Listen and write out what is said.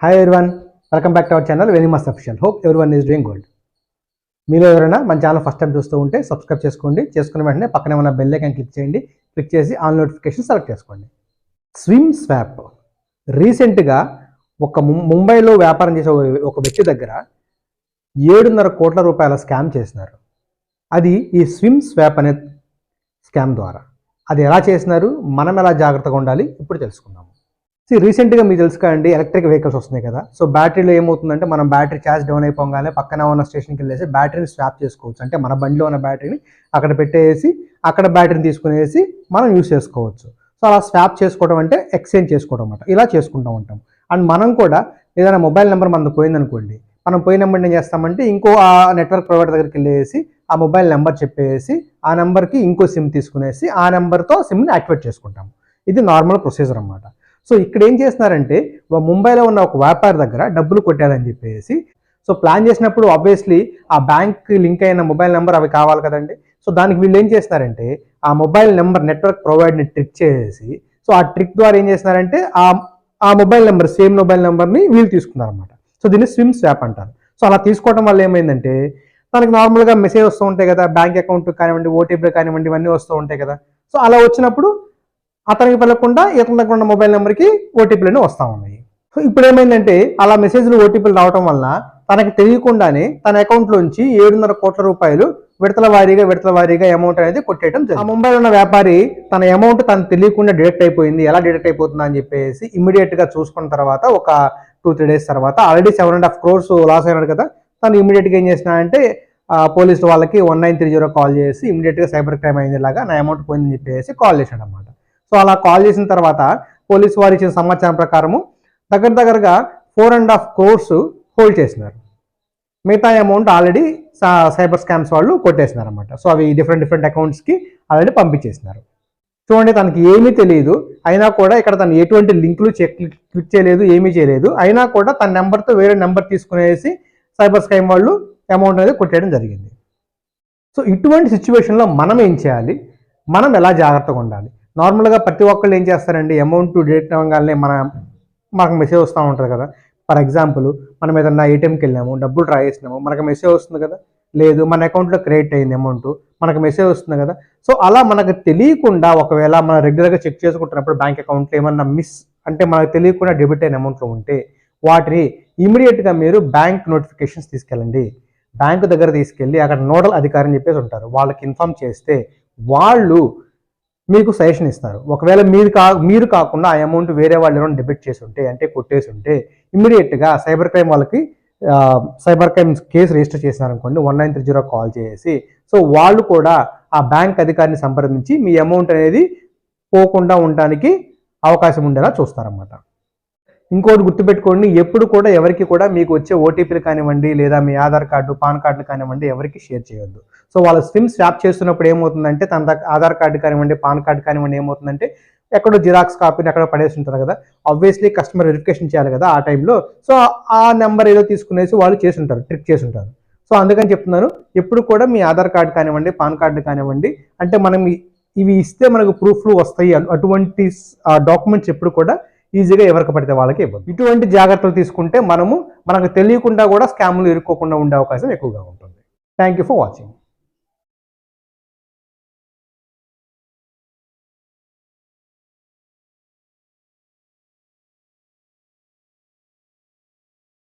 Hi everyone, welcome back to our channel Venimas Official. Hope everyone is doing good. మీరు ఎవరైనా మన channel first time చూస్తూ ఉంటే subscribe చేసుకోండి. చేసుకున్న వెంటనే పక్కనే ఉన్న బెల్ ఐకాన్ క్లిక్ చేయండి. క్లిక్ చేసి ఆల్ నోటిఫికేషన్ సెలెక్ట్ చేసుకోండి. స్విమ్ స్వాప్ రీసెంట్గా ముంబైలో వ్యాపారం చేసే ఒక వ్యక్తి దగ్గర 7.5 కోట్ల రూపాయల స్కామ్ చేసినారు. అది ఈ స్విమ్ స్వాప్ అనే స్కామ్ ద్వారా. అది ఎలా చేసినారు, మనం ఎలా జాగ్రత్తగా ఉండాలి ఇప్పుడు తెలుసుకుందాము. రీసెంట్గా మీకు తెలుసు కదండి, ఎలక్ట్రిక్ వెహికల్స్ వస్తున్నాయి కదా. సో బ్యాటరీలో ఏమవుతుందంటే మనం బ్యాటరీ ఛార్జ్ డౌన్ అయిపోగానే పక్కన ఉన్న స్టేషన్కి వెళ్ళేసి బ్యాటరీని స్వాప్ చేసుకోవచ్చు. అంటే మన బండిలో ఉన్న బ్యాటరీని అక్కడ పెట్టేసి అక్కడ బ్యాటరీని తీసుకునేసి మనం యూస్ చేసుకోవచ్చు. సో అలా స్వాప్ చేసుకోవడం అంటే ఎక్స్చేంజ్ చేసుకోవడం అన్నమాట. ఇలా చేసుకుంటూ ఉంటాం. అండ్ మనం కూడా ఏదైనా మొబైల్ నెంబర్ మనకు పోయిందనుకోండి, మనం పోయిన నెంబర్ ఏం చేస్తామంటే ఇంకో ఆ నెట్వర్క్ ప్రొవైడర్ దగ్గరికి వెళ్ళేసి ఆ మొబైల్ నెంబర్ చెప్పేసి ఆ నెంబర్కి ఇంకో సిమ్ తీసుకునేసి ఆ నెంబర్తో సిమ్ని యాక్టివేట్ చేసుకుంటాం. ఇది నార్మల్ ప్రొసీజర్ అన్నమాట. సో ఇక్కడ ఏం చేస్తున్నారంటే ముంబైలో ఉన్న ఒక వ్యాపారి దగ్గర డబ్బులు కొట్టాలని చెప్పేసి సో ప్లాన్ చేసినప్పుడు ఆబ్వియస్లీ ఆ బ్యాంక్ లింక్ అయిన మొబైల్ నెంబర్ అవి కావాలి కదండి. సో దానికి వీళ్ళు ఏం చేస్తున్నారంటే ఆ మొబైల్ నెంబర్ నెట్వర్క్ ప్రొవైడర్ని ట్రిక్ చేసి సో ఆ ట్రిక్ ద్వారా ఏం చేస్తున్నారంటే ఆ మొబైల్ నెంబర్ సేమ్ మొబైల్ నెంబర్ని వీళ్ళు తీసుకున్నారన్నమాట. సో దీన్ని స్విమ్ స్వాప్ అంటారు. సో అలా తీసుకోవడం వల్ల ఏమైందంటే తనకి నార్మల్గా మెసేజ్ వస్తూ ఉంటాయి కదా, బ్యాంక్ అకౌంట్ కానివ్వండి, ఓటీపీ కానివ్వండి, ఇవన్నీ వస్తూ ఉంటాయి కదా. సో అలా వచ్చినప్పుడు అతనికి వెళ్ళకుండా ఇతని దగ్గర ఉన్న మొబైల్ నెంబర్కి ఓటీపీలు వస్తూ ఉన్నాయి. సో ఇప్పుడు ఏమైందంటే అలా మెసేజ్లు ఓటీపీలు రావడం వల్ల తనకి తెలియకుండానే తన అకౌంట్లోంచి 7.5 కోట్ల రూపాయలు విడతల వారీగా అమౌంట్ అనేది కొట్టేయడం జరిగింది. ఆ ముంబైలో ఉన్న వ్యాపారి తన అమౌంట్ తను తెలియకుండా డిడక్ట్ అయిపోయింది, ఎలా డిడక్ట్ అయిపోతుందా అని చెప్పేసి ఇమీడియట్గా చూసుకున్న తర్వాత ఒక 2-3 డేస్ తర్వాత ఆల్రెడీ 7.5 crores లాస్ అయినాడు కదా. తను ఇమీడియట్గా ఏం చేసినాడంటే పోలీసు వాళ్ళకి 1930 కాల్ చేసి ఇమీడియట్గా సైబర్ క్రైమ్ అయిందిలాగా నా అమౌంట్ పోయిందని చెప్పేసి కాల్ చేశాడు అన్నమాట. సో అలా కాల్ చేసిన తర్వాత పోలీసు వారు ఇచ్చిన సమాచారం ప్రకారము దగ్గరగా 4.5 crores హోల్డ్ చేసినారు. మిగతా అమౌంట్ ఆల్రెడీ సైబర్ స్కామ్స్ వాళ్ళు కొట్టేసినారు అనమాట. సో అవి డిఫరెంట్ అకౌంట్స్కి ఆల్రెడీ పంపించేసినారు. చూడండి, తనకి ఏమీ తెలియదు, అయినా కూడా ఇక్కడ తను ఎటువంటి లింకులు క్లిక్ చేయలేదు, ఏమీ చేయలేదు, అయినా కూడా తన నెంబర్తో వేరే నెంబర్ తీసుకునేసి సైబర్ స్కామ్ వాళ్ళు అమౌంట్ అనేది కొట్టేయడం జరిగింది. సో ఇటువంటి సిచ్యువేషన్లో మనం ఏం చేయాలి, మనం ఎలా జాగ్రత్తగా ఉండాలి? నార్మల్గా ప్రతి ఒక్కళ్ళు ఏం చేస్తారండి, అమౌంట్ డిడక్ట్ అవ్వగానే మనకు మెసేజ్ వస్తూ ఉంటుంది కదా. ఫర్ ఎగ్జాంపుల్ మనం ఏదన్నా ఏటీఎంకి వెళ్ళాము, డబ్బులు డ్రా చేసినాము, మనకు మెసేజ్ వస్తుంది కదా. లేదు, మన అకౌంట్లో క్రెడిట్ అయింది అమౌంట్, మనకు మెసేజ్ వస్తుంది కదా. సో అలా మనకు తెలియకుండా ఒకవేళ మనం రెగ్యులర్గా చెక్ చేసుకుంటున్నప్పుడు బ్యాంక్ అకౌంట్లో ఏమన్నా అంటే మనకు తెలియకుండా డెబిట్ అయిన అమౌంట్లో ఉంటే వాటిని ఇమీడియట్గా మీరు బ్యాంక్ నోటిఫికేషన్స్ తీసుకెళ్ళండి. బ్యాంకు దగ్గర తీసుకెళ్ళి అక్కడ నోడల్ అధికారి అని చెప్పేసి ఉంటారు, వాళ్ళకి ఇన్ఫామ్ చేస్తే వాళ్ళు మీకు సజెషన్ ఇస్తారు. ఒకవేళ మీరు కాకుండా ఆ అమౌంట్ వేరే వాళ్ళు ఏమైనా డెబిట్ చేసి ఉంటే, అంటే కొట్టేసి ఉంటే ఇమ్మీడియట్గా సైబర్ క్రైమ్ వాళ్ళకి సైబర్ క్రైమ్ కేసు రిజిస్టర్ చేసినారనుకోండి, 1930 కాల్ చేసి సో వాళ్ళు కూడా ఆ బ్యాంక్ అధికారిని సంప్రదించి మీ అమౌంట్ అనేది పోకుండా ఉండడానికి అవకాశం ఉండేలా చూస్తారన్నమాట. ఇంకోటి గుర్తుపెట్టుకోండి, ఎప్పుడు కూడా ఎవరికి కూడా మీకు వచ్చే ఓటీపీలు కానివ్వండి, లేదా మీ ఆధార్ కార్డు, పాన్ కార్డులు కానివ్వండి ఎవరికి షేర్ చేయొద్దు. సో వాళ్ళ స్విమ్ స్వాప్ చేస్తున్నప్పుడు ఏమవుతుందంటే తన ఆధార్ కార్డు కానివ్వండి, పాన్ కార్డు కానివ్వండి ఏమవుతుందంటే ఎక్కడో జిరాక్స్ కాపీని ఎక్కడో పడేసి ఉంటారు కదా. ఆబ్వియస్లీ కస్టమర్ వెరిఫికేషన్ చేయాలి కదా ఆ టైంలో. సో ఆ నెంబర్ ఏదో తీసుకునేసి వాళ్ళు చేసి ఉంటారు, ట్రిక్ చేసి ఉంటారు. సో అందుకని చెప్తున్నాను, ఎప్పుడు కూడా మీ ఆధార్ కార్డు కానివ్వండి, పాన్ కార్డు కానివ్వండి, అంటే మనం ఇవి ఇస్తే మనకు ప్రూఫ్లు వస్తాయి, అటువంటి డాక్యుమెంట్స్ ఎప్పుడు కూడా ఈజీగా ఎవరికి పడితే వాళ్ళకి ఇవ్వదు. ఇటువంటి జాగ్రత్తలు తీసుకుంటే మనకు తెలియకుండా కూడా స్కామ్లు ఇరుక్కోకుండా ఉండే అవకాశం ఎక్కువగా ఉంటుంది. Thank you for watching.